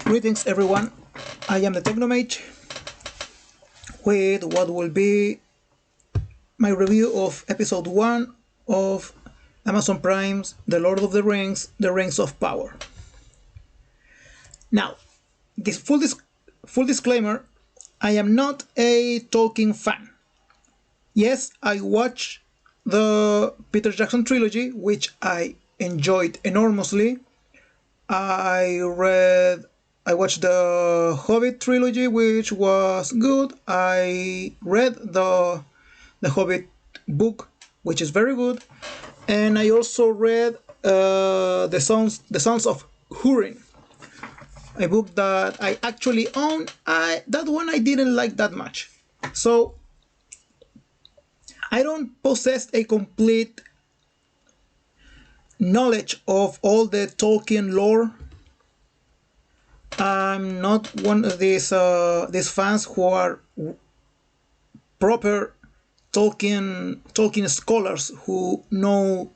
Greetings everyone, I am the Technomage with what will be my review of episode 1 of Amazon Prime's The Lord of the Rings, The Rings of Power. Now, this full disclaimer, I am not a Tolkien fan. Yes, I watched the Peter Jackson trilogy, which I enjoyed enormously. I watched the Hobbit trilogy, which was good. I read the Hobbit book, which is very good, and I also read the Sons of Húrin, a book that I actually own. That one I didn't like that much, so I don't possess a complete knowledge of all the Tolkien lore. I'm not one of these fans who are proper Tolkien scholars who know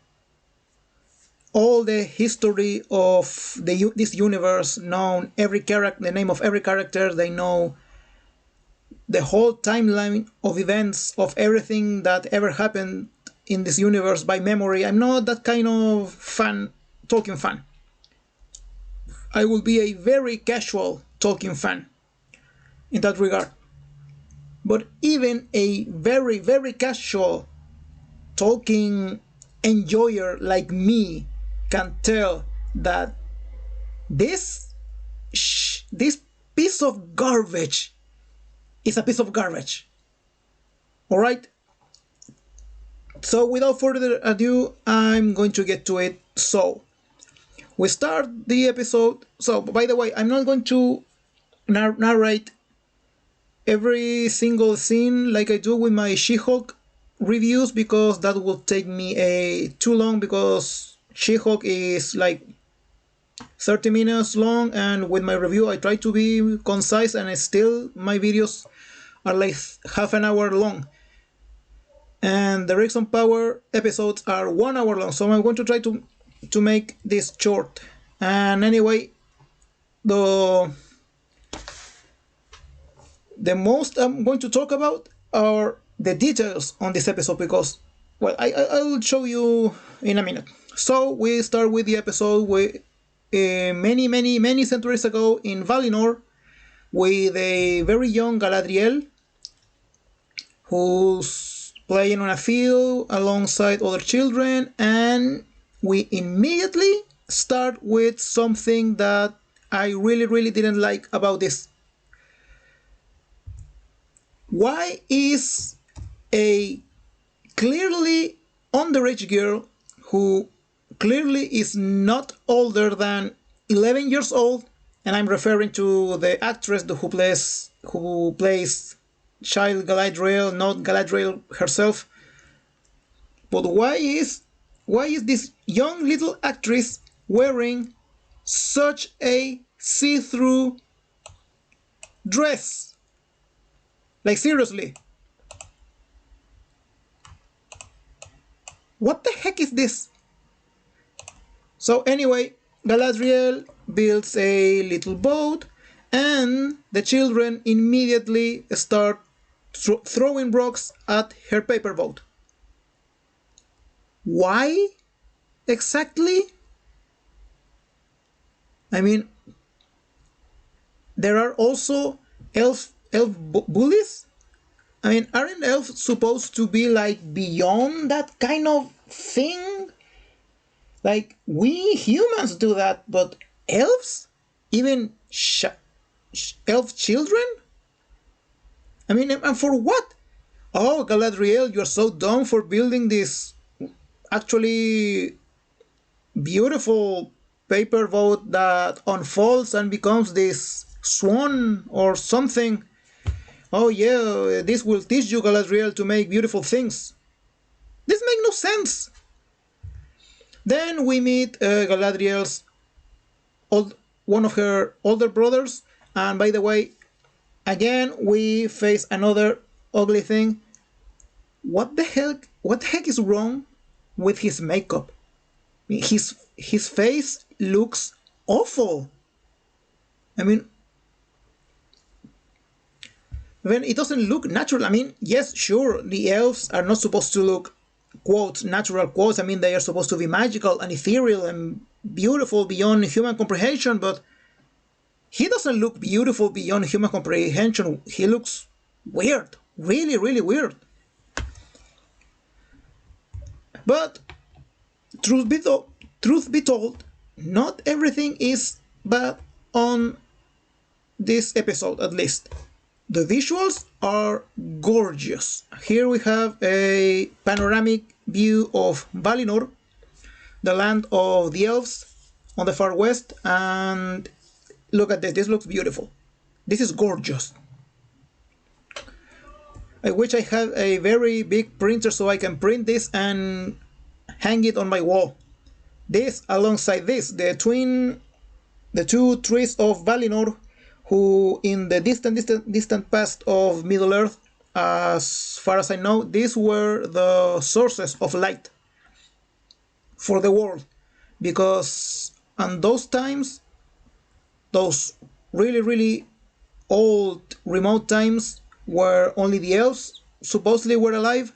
all the history of this universe, know every character, the name of every character. They know the whole timeline of events of everything that ever happened in this universe by memory. I'm not that kind of Tolkien fan. I will be a very casual Tolkien fan in that regard. But even a very, very casual Tolkien enjoyer like me can tell that this piece of garbage is a piece of garbage. Alright? So without further ado, I'm going to get to it. So, we start the episode. So, by the way, I'm not going to narrate every single scene like I do with my She-Hulk reviews, because that will take me too long, because She-Hulk is like 30 minutes long, and with my review I try to be concise, and still my videos are like half an hour long, and the Rings of Power episodes are 1 hour long, so I'm going to try to make this short. And anyway, the most I'm going to talk about are the details on this episode, because, well, I will show you in a minute. So we start with the episode with many centuries ago in Valinor, with a very young Galadriel who's playing on a field alongside other children, and we immediately start with something that I really didn't like about this. Why is a clearly underage girl, who clearly is not older than 11 years old, and I'm referring to the actress who plays child Galadriel, not Galadriel herself, but why is this young little actress wearing such a see-through dress? Like, seriously, what the heck is this? So anyway, Galadriel builds a little boat, and the children immediately start throwing rocks at her paper boat. Why exactly? I mean, there are also elf bullies. I mean, aren't elves supposed to be like beyond that kind of thing? Like, we humans do that, but elves? Even elf children? I mean, and for what? Oh, Galadriel, you're so dumb for building this actually beautiful paper boat that unfolds and becomes this swan or something. Oh yeah, this will teach you, Galadriel, to make beautiful things. This makes no sense. Then we meet Galadriel's one of her older brothers, and by the way, again we face another ugly thing. What the heck is wrong with his makeup? His face looks awful. I mean, when it doesn't look natural. I mean, yes, sure, the elves are not supposed to look, quotes, natural, quotes. I mean, they are supposed to be magical and ethereal and beautiful beyond human comprehension, but he doesn't look beautiful beyond human comprehension. He looks weird, really, really weird. But truth be told, not everything is bad on this episode, at least. The visuals are gorgeous. Here we have a panoramic view of Valinor, the land of the elves on the far west, and look at this. This looks beautiful. This is gorgeous. I wish I had a very big printer so I can print this and hang it on my wall. This alongside this, the two trees of Valinor, who in the distant past of Middle Earth, as far as I know, these were the sources of light for the world, because on those times, those really really old remote times where only the elves supposedly were alive,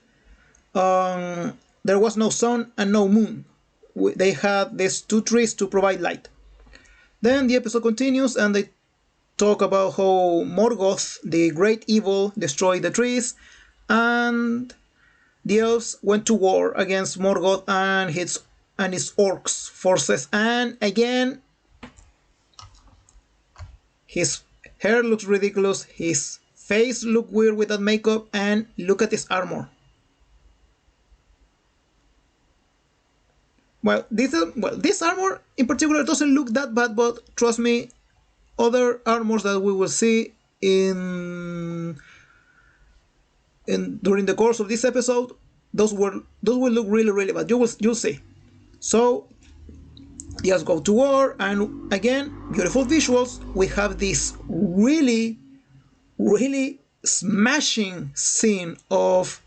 there was no sun and no moon. They had these two trees to provide light. Then the episode continues and they talk about how Morgoth, the great evil, destroyed the trees, and the elves went to war against Morgoth and his orcs forces. And again, his hair looks ridiculous, his face looks weird with that makeup, and look at his armor. This armor in particular doesn't look that bad, but trust me, other armors that we will see in during the course of this episode, those will look really really bad. You'll see. So just go to war, and again, beautiful visuals. We have this really really smashing scene of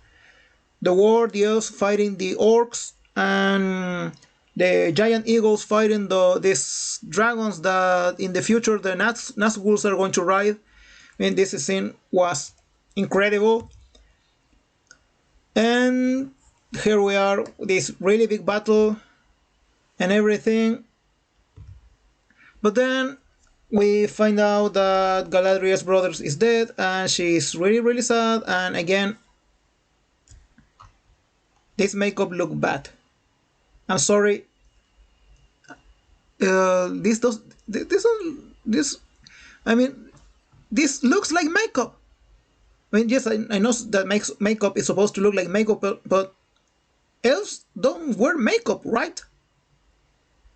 the war, the elves fighting the orcs, and the giant eagles fighting these dragons that in the future the Nazguls are going to ride. I mean, this scene was incredible. And here we are, this really big battle and everything. But then we find out that Galadriel's brother is dead, and she's really really sad. And again, this makeup look bad. I'm sorry. This does this. I mean, this looks like makeup. I mean, yes, I know that makeup is supposed to look like makeup, but elves don't wear makeup, right?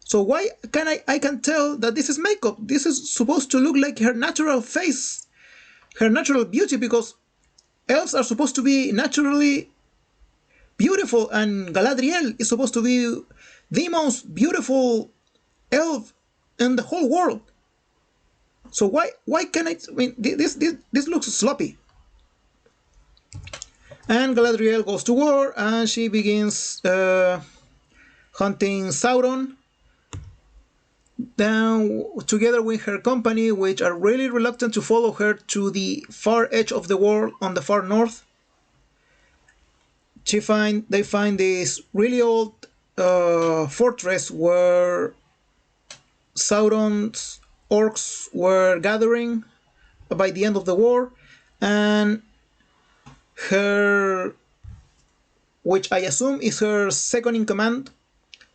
So why can I can tell that this is makeup? This is supposed to look like her natural face, her natural beauty, because elves are supposed to be naturally beautiful, and Galadriel is supposed to be the most beautiful elf in the whole world. So why can I mean this looks sloppy. And Galadriel goes to war and she begins hunting Sauron. Then, together with her company, which are really reluctant to follow her to the far edge of the world on the far north, they find this really old fortress where Sauron's orcs were gathering by the end of the war, and her, which I assume is her second in command,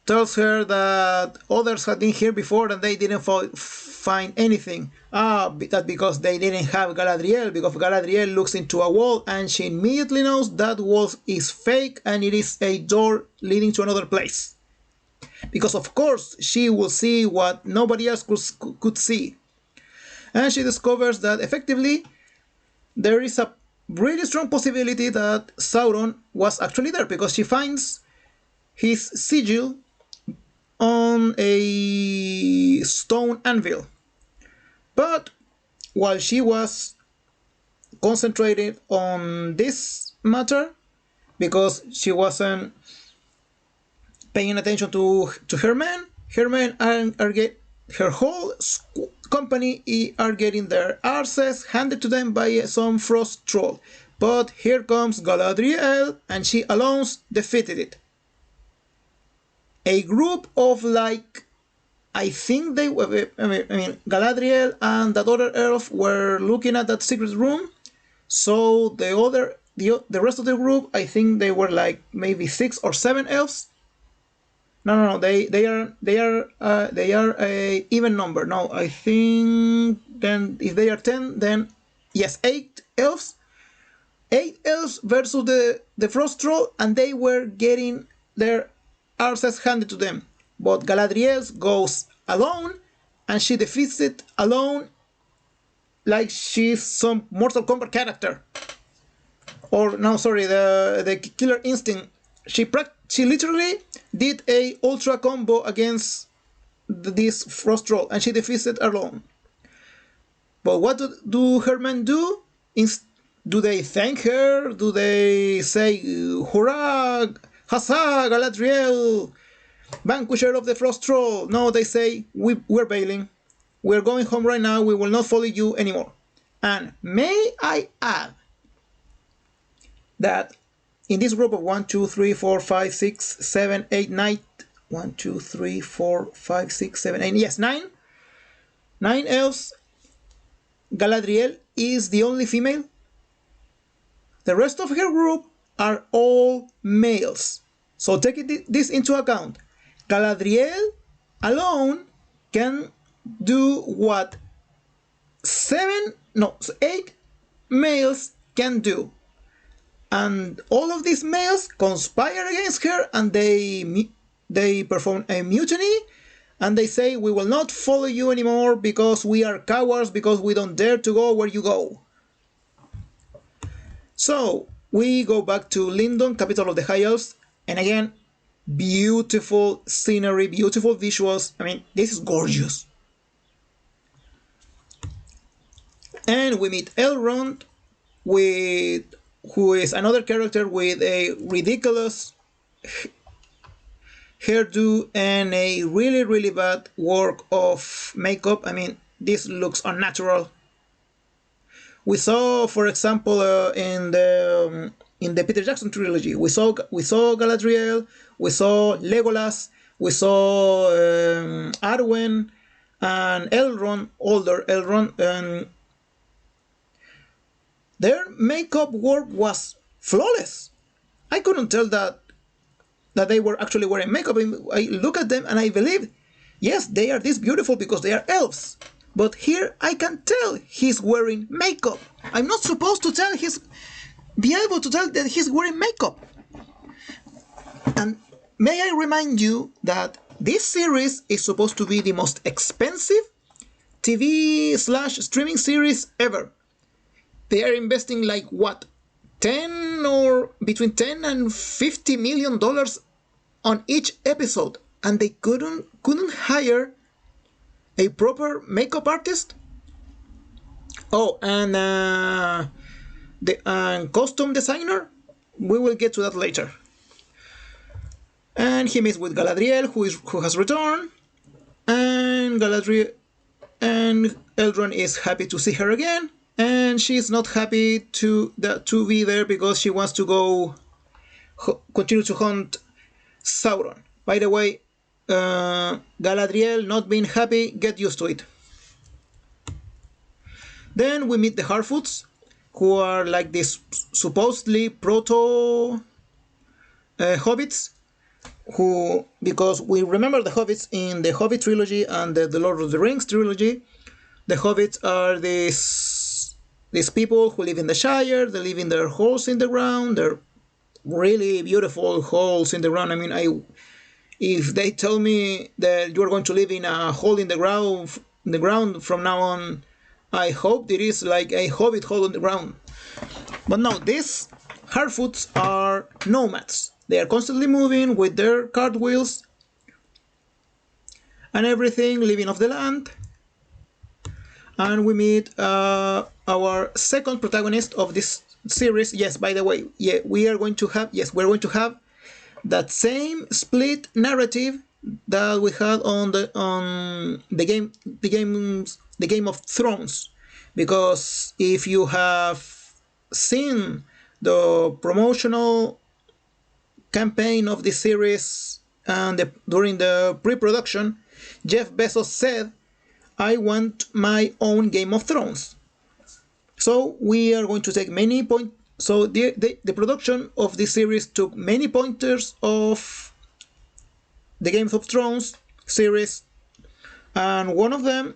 tells her that others had been here before and they didn't find anything. That's because they didn't have Galadriel, because Galadriel looks into a wall and she immediately knows that wall is fake and it is a door leading to another place. Because of course she will see what nobody else could see. And she discovers that effectively there is a really strong possibility that Sauron was actually there, because she finds his sigil on a stone anvil. But while she was concentrated on this matter, because she wasn't paying attention to her men her whole company are getting their arses handed to them by some frost troll. But here comes Galadriel, and she alone defeated it. A group of like, I think they were, Galadriel and that other elf were looking at that secret room. So the rest of the group, I think they were like maybe 6 or 7 elves. No, they are a even number. No, I think then if they are 10, then yes, 8 elves. 8 elves versus the frost troll, and they were getting their arses handed to them. But Galadriel goes alone, and she defeats it alone, like she's some Mortal Kombat character. Or no, sorry, the Killer Instinct. She literally did a ultra combo against this frost troll, and she defeats it alone. But what do her men do? Do they thank her? Do they say, hurrah, huzzah, Galadriel, vanquisher of the frost troll? No, they say, we're bailing. We're going home right now. We will not follow you anymore. And may I add that in this group of 1, 2, 3, 4, 5, 6, 7, 8, 9, 1, 2, 3, 4, 5, 6, 7, 8, yes, 9 elves, Galadriel is the only female. The rest of her group are all males. So take this into account. Galadriel alone can do what 8 males can do. And all of these males conspire against her, and they perform a mutiny, and they say, we will not follow you anymore because we are cowards, because we don't dare to go where you go. So we go back to Lindon, capital of the High Elves, and again, beautiful scenery, beautiful visuals. I mean, this is gorgeous. And we meet Elrond, who is another character with a ridiculous hairdo and a really, really bad work of makeup. I mean, this looks unnatural. We saw, for example, in the Peter Jackson trilogy, we saw Galadriel, we saw Legolas, we saw Arwen and Elrond, older Elrond, and their makeup work was flawless. I couldn't tell that they were actually wearing makeup. I look at them and I believe, yes, they are this beautiful because they are elves. But here I can tell he's wearing makeup. I'm not supposed to be able to tell that he's wearing makeup. And may I remind you that this series is supposed to be the most expensive TV/streaming series ever. They are investing like what, 10 or between 10 and 50 million dollars on each episode, and they couldn't hire a proper makeup artist. Oh, and the costume designer. We will get to that later. And he meets with Galadriel, who has returned, and Galadriel and Elrond is happy to see her again. And she's not happy to be there because she wants to go continue to hunt Sauron. By the way, Galadriel not being happy, get used to it. Then we meet the Harfoots, who are like these supposedly proto hobbits, who, because we remember the hobbits in the Hobbit trilogy and the Lord of the Rings trilogy, the hobbits are these people who live in the Shire. They live in their holes in the ground. They're really beautiful holes in the ground. I mean, if they tell me that you're going to live in a hole in the ground from now on, I hope it is like a hobbit hole in the ground. But no, these Harfoots are nomads. They are constantly moving with their cartwheels and everything, living off the land. And we meet our second protagonist of this series. Yes, by the way, we're going to have that same split narrative that we had on the Game of Thrones, because if you have seen the promotional campaign of the series and during the pre-production, Jeff Bezos said, "I want my own Game of Thrones." So we are going to take many point. So the production of this series took many pointers of the Game of Thrones series, and one of them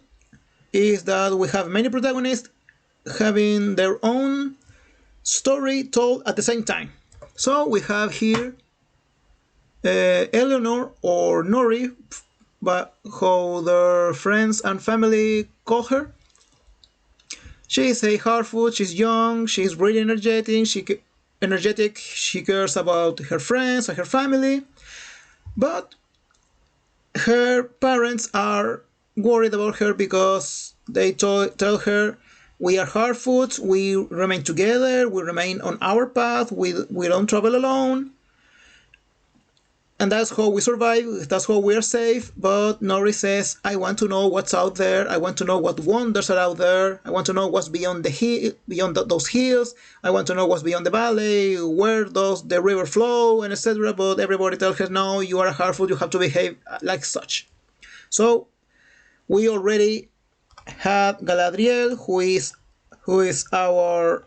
is that we have many protagonists having their own story told at the same time. So we have here Eleanor, or Nori, but how their friends and family call her. She's a Harfoot, she's young, she's really energetic, she cares about her friends and her family, but her parents are worried about her because they tell her, "We are Harfoots, we remain together, we remain on our path, we don't travel alone, and that's how we survive, that's how we are safe." But Nori says, "I want to know what's out there, I want to know what wonders are out there, I want to know what's beyond those hills, I want to know what's beyond the valley, where does the river flow, and etc." But everybody tells her, "No, you are a Harfoot, you have to behave like such." So we already have Galadriel, who is our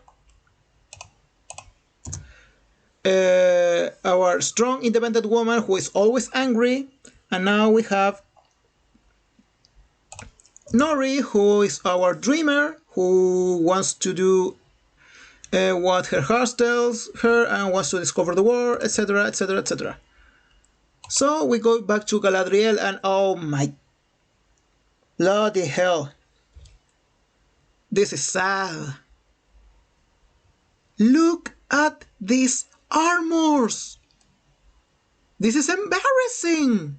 strong, independent woman who is always angry, and now we have Nori, who is our dreamer, who wants to do what her heart tells her and wants to discover the world, etc., etc., etc. So we go back to Galadriel, and oh my bloody hell, this is sad. Look at these armors. This is embarrassing.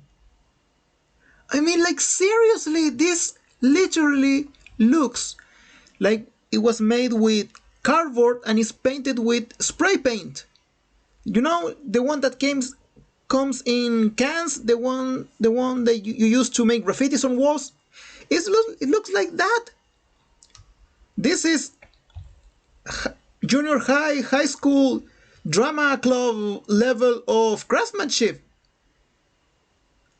I mean, like, seriously, this literally looks like it was made with cardboard and is painted with spray paint. You know, the one that comes in cans, the one that you use to make graffitis on walls. It looks like that. This is junior high school drama club level of craftsmanship.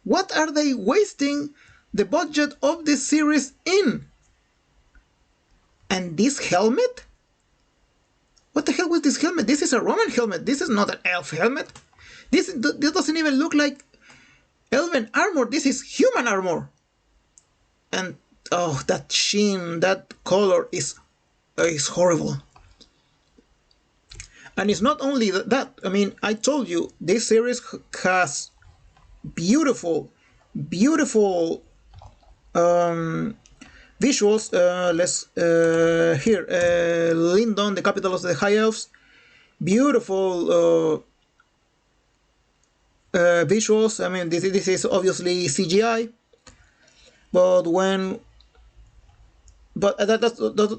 What are they wasting the budget of this series in? And this helmet? What the hell was this helmet? This is a Roman helmet. This is not an elf helmet. This doesn't even look like elven armor. This is human armor. And oh, that sheen, that color is horrible. And it's not only that. I mean, I told you this series has beautiful, beautiful visuals. Let's here, Lindon, the capital of the High Elves. Beautiful visuals. I mean, this is obviously CGI, but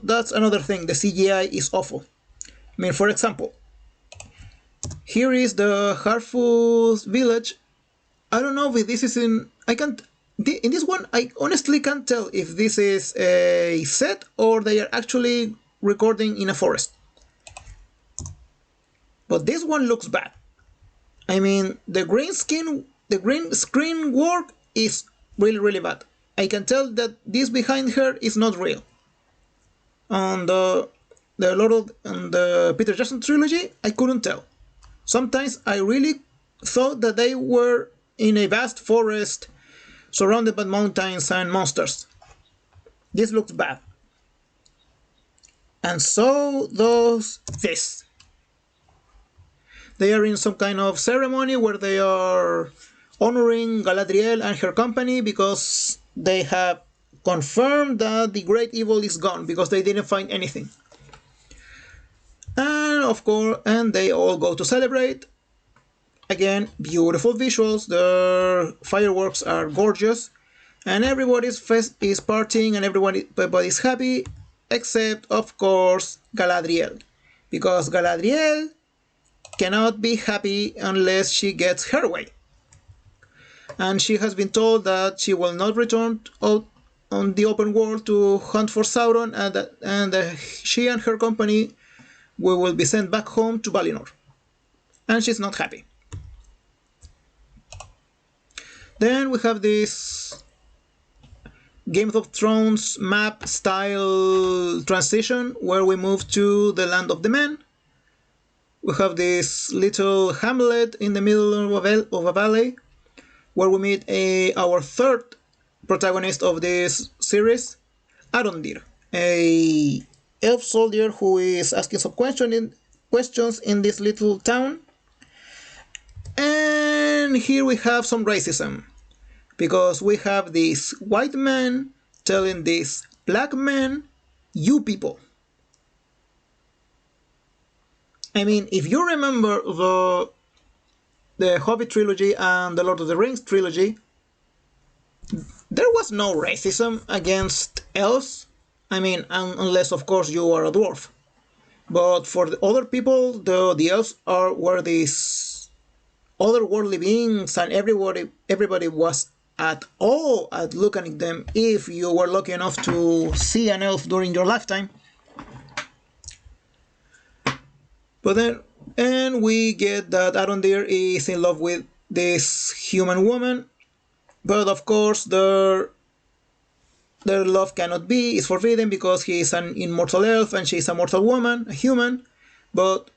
that's another thing. The CGI is awful. I mean, for example, here is the Harfoot village. I don't know if this is in. I can't. In this one, I honestly can't tell if this is a set or they are actually recording in a forest. But this one looks bad. I mean, the green screen work is really, really bad. I can tell that this behind her is not real. On the Peter Jackson trilogy, I couldn't tell. Sometimes I really thought that they were in a vast forest surrounded by mountains and monsters. This looks bad. And so does this. They are in some kind of ceremony where they are honoring Galadriel and her company because they have confirmed that the great evil is gone because they didn't find anything. And of course, and they all go to celebrate. Again, beautiful visuals. The fireworks are gorgeous, and everybody's is partying, and everybody's happy, except of course Galadriel, because Galadriel cannot be happy unless she gets her way. and she has been told that she will not return out on the open world to hunt for Sauron, and she and her company will be sent back home to Valinor. And she's not happy. Then we have this Game of Thrones map style transition where we move to the Land of the Men. We have this little hamlet in the middle of a valley where we meet our third protagonist of this series, Arondir, a elf soldier who is asking some questions in this little town. And here we have some racism, because we have this white man telling this black man, you people. I mean, if you remember the Hobbit trilogy and the Lord of the Rings trilogy, there was no racism against elves. I mean, unless of course you are a dwarf. But for the other people, the elves were these otherworldly beings, and everybody was at awe at looking at them if you were lucky enough to see an elf during your lifetime. But then, and we get that Arondir is in love with this human woman, but of course their love cannot be, is forbidden, because he is an immortal elf and she is a mortal woman, a human. But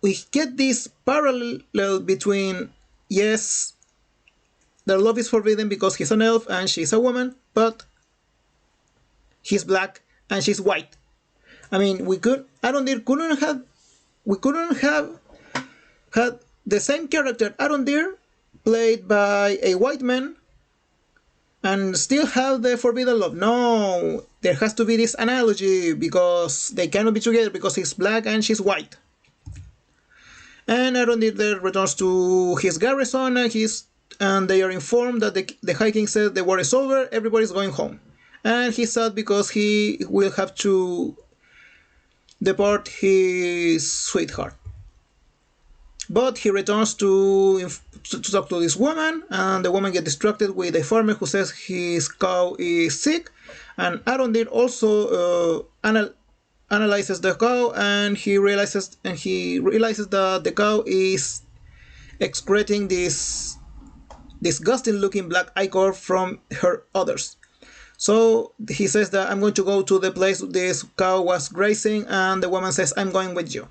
we get this parallel between, yes, their love is forbidden because he's an elf and she's a woman, but he's black and she's white. I mean, we couldn't have had the same character, Arondir, played by a white man, and still have the forbidden love. No, there has to be this analogy, because they cannot be together, because he's black and she's white. And Arondir there returns to his garrison, and they are informed that the High King said the war is over, everybody's going home. And he's sad because he will have to depart his sweetheart. But he returns to talk to this woman, and the woman gets distracted with a farmer who says his cow is sick. And Arondir also analyzes the cow, and he realizes that the cow is excreting this disgusting-looking black ichor from her udders. So he says that I'm going to go to the place this cow was grazing, and the woman says, I'm going with you.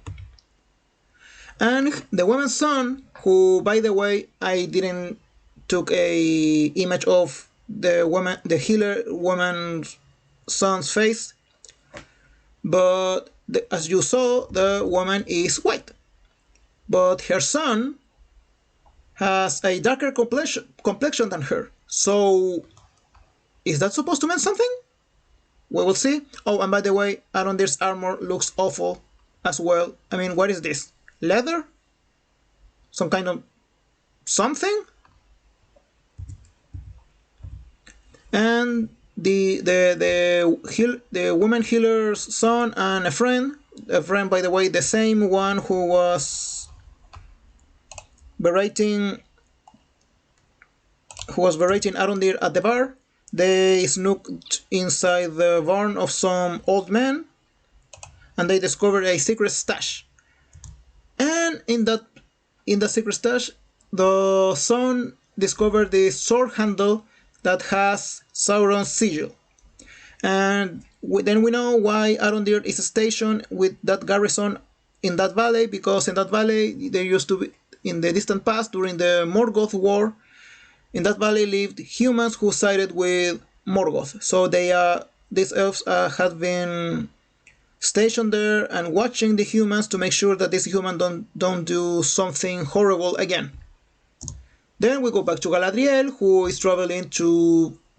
And the woman's son, who, by the way, I didn't took a image of the healer woman's son's face, but as you saw, the woman is white, but her son has a darker complexion than her. So is that supposed to mean something? We will see. Oh, and by the way, Arondir's armor looks awful as well. I mean, what is this? Leather? Some kind of something? And the woman healer's son and a friend, by the way, the same one who was berating Arondir at the bar, they snooked inside the barn of some old man, and they discovered a secret stash. And in the secret stash, the son discovered this sword handle that has Sauron's sigil. And then we know why Arondir is stationed with that garrison in that valley, because in that valley there used to be, in the distant past, during the Morgoth War, in that valley lived humans who sided with Morgoth. So these elves had been stationed there and watching the humans to make sure that these humans don't do something horrible again. Then we go back to Galadriel, who is traveling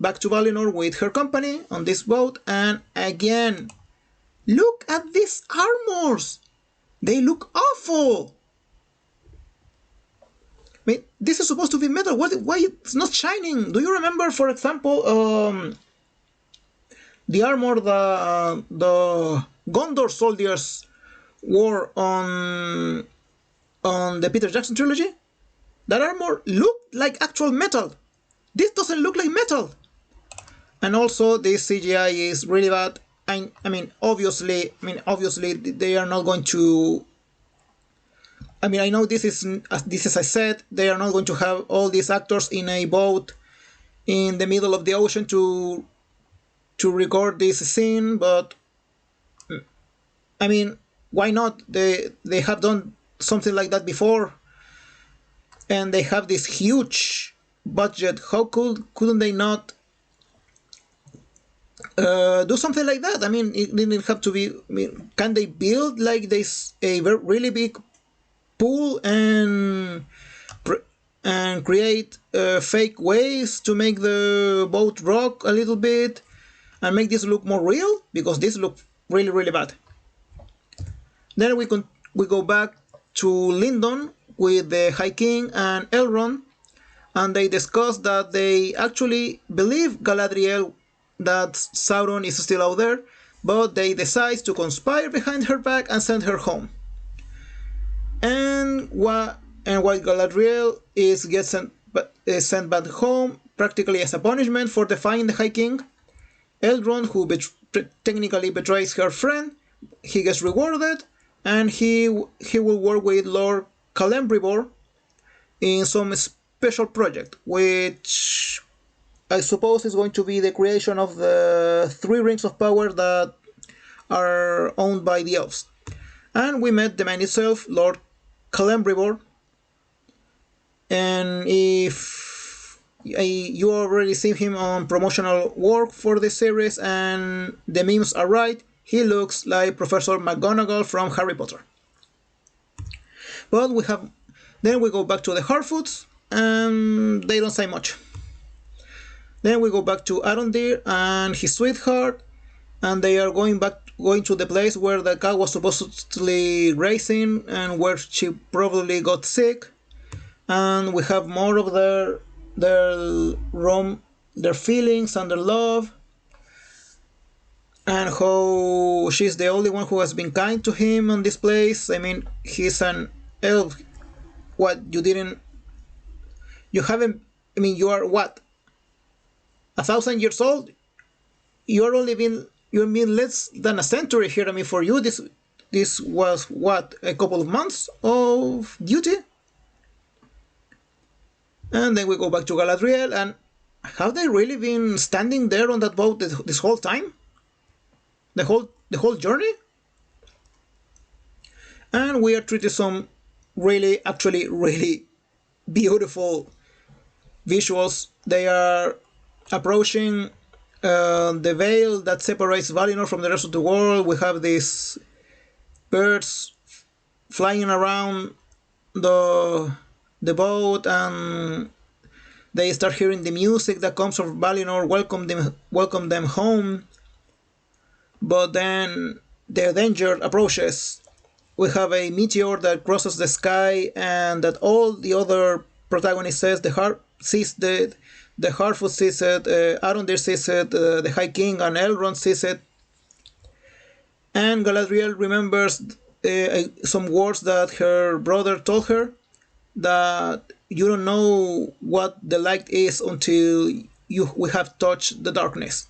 back to Valinor with her company on this boat, and again, look at these armors! They look awful! I mean, this is supposed to be metal. Why it's not shining? Do you remember, for example, the armor the Gondor soldiers wore on the Peter Jackson trilogy? that armor looked like actual metal. This doesn't look like metal. And also, this CGI is really bad. Obviously, they are not going to. I know this is as I said, they are not going to have all these actors in a boat in the middle of the ocean to record this scene, but I mean, why not? They have done something like that before, and they have this huge budget. How couldn't they not do something like that? I mean, it didn't have to be. Can they build like this a really big pool and create fake waves to make the boat rock a little bit and make this look more real? Because this looked really bad. Then we go back to Lindon with the High King and Elrond, and they discuss that they actually believe Galadriel that Sauron is still out there, but they decide to conspire behind her back and send her home. And while Galadriel is sent back home, practically as a punishment for defying the High King, Elrond, who technically betrays her friend, he gets rewarded, and he will work with Lord Celebrimbor in some special project, which I suppose is going to be the creation of the 3 rings of power that are owned by the elves. And we met the man itself, Lord Celebrimbor, and if you already seen him on promotional work for this series and the memes are right, he looks like Professor McGonagall from Harry Potter. But then we go back to the Harfoots, and they don't say much. Then we go back to Arondir and his sweetheart, and they are going to the place where the cow was supposedly racing and where she probably got sick. And we have more of their feelings and their love, and how she's the only one who has been kind to him on this place. I mean, he's an elf. What, you haven't, you are what, 1,000 years old? You're less than a century here. I mean, for you, this was what, a couple of months of duty? And then we go back to Galadriel, and have they really been standing there on that boat this whole time? The whole journey? And we are treated some actually really beautiful visuals. They are approaching the veil that separates Valinor from the rest of the world. We have these birds flying around the boat, and they start hearing the music that comes from Valinor, welcome them home. But then the danger approaches. We have a meteor that crosses the sky, and that all the other protagonists says the Harfoot sees it, Arondir sees it, the High King and Elrond sees it, and Galadriel remembers some words that her brother told her, that you don't know what the light is until we have touched the darkness.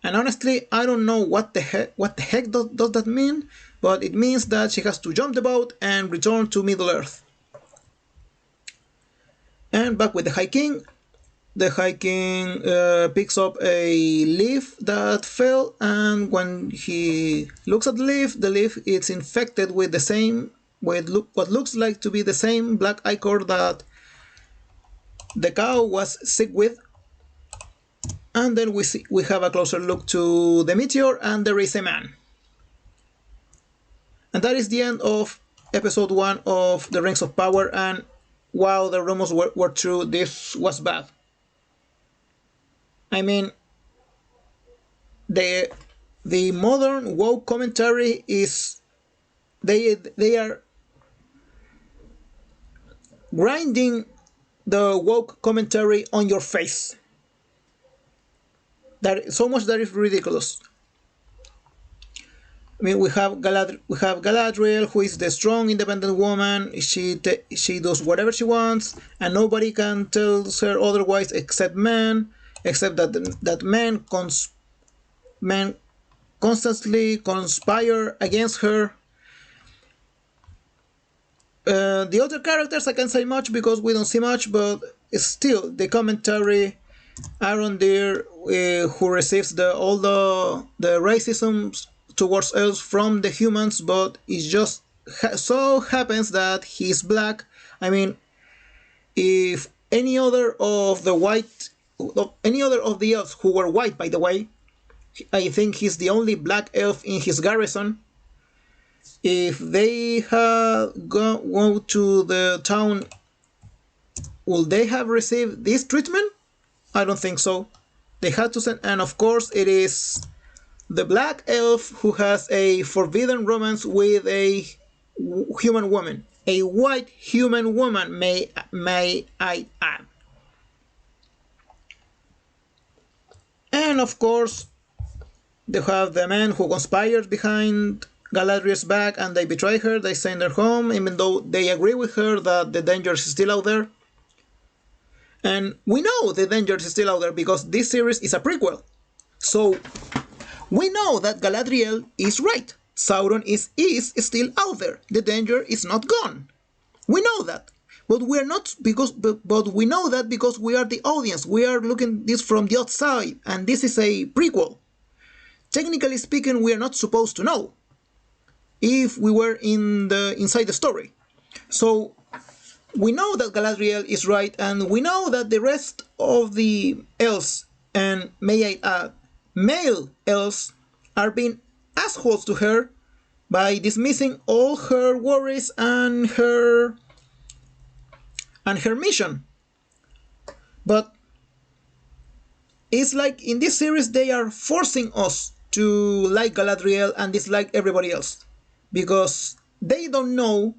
And honestly, I don't know what the heck does that mean, but it means that she has to jump the boat and return to Middle Earth. And back with the High King. The High King picks up a leaf that fell, and when he looks at the leaf is infected with what looks like to be the same black ichor that the cow was sick with. And then we have a closer look to the meteor, and there is a man. And that is the end of episode 1 of The Rings of Power, and wow, the rumors were true, this was bad. I mean, the modern woke commentary is, they are grinding the woke commentary on your face. That so much that is ridiculous. I mean, we have Galadriel, who is the strong, independent woman. She does whatever she wants, and nobody can tell her otherwise except men. Except that men constantly conspire against her. The other characters I can't say much because we don't see much, but still the commentary. Aaron Deer, who receives all the racism towards elves from the humans, but it just so happens that he's black. I mean, if any other of the any other of the elves who were white, by the way, I think he's the only black elf in his garrison. If they had go to the town, would they have received this treatment? I don't think so. They had to send, and of course, it is the black elf who has a forbidden romance with a human woman, a white human woman. May I add? And of course, they have the man who conspired behind Galadriel's back, and they betray her. They send her home, even though they agree with her that the danger is still out there. And we know the danger is still out there because this series is a prequel. So we know that Galadriel is right. Sauron is still out there. The danger is not gone. We know that. But we are not because but we know that because we are the audience. We are looking this from the outside, and this is a prequel. Technically speaking, we are not supposed to know if we were inside the story. So we know that Galadriel is right, and we know that the rest of the elves, and may I add, male elves, are being assholes to her by dismissing all her worries and her mission. But it's like in this series they are forcing us to like Galadriel and dislike everybody else because they don't know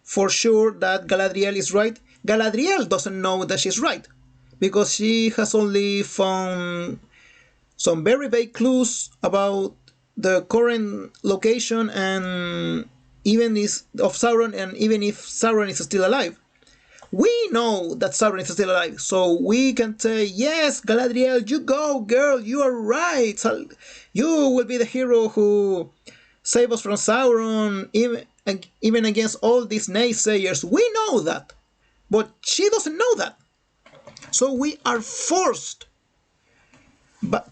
for sure that Galadriel is right. Galadriel doesn't know that she's right because she has only found some very vague clues about the current location and even of Sauron, and even if Sauron is still alive. We know that Sauron is still alive, so we can say, yes, Galadriel, you go, girl, you are right. You will be the hero who save us from Sauron, even against all these naysayers. We know that, but she doesn't know that. So we are forced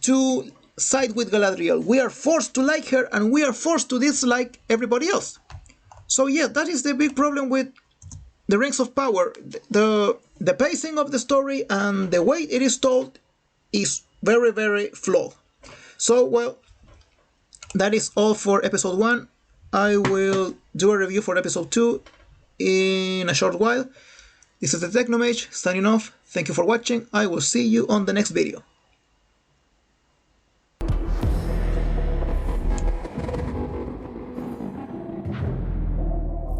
to side with Galadriel. We are forced to like her, and we are forced to dislike everybody else. So yeah, that is the big problem with the Rings of Power. The pacing of the story and the way it is told is very, very flawed. So, well, that is all for episode 1. I will do a review for episode 2 in a short while. This is the Technomage signing off. Thank you for watching. I will see you on the next video.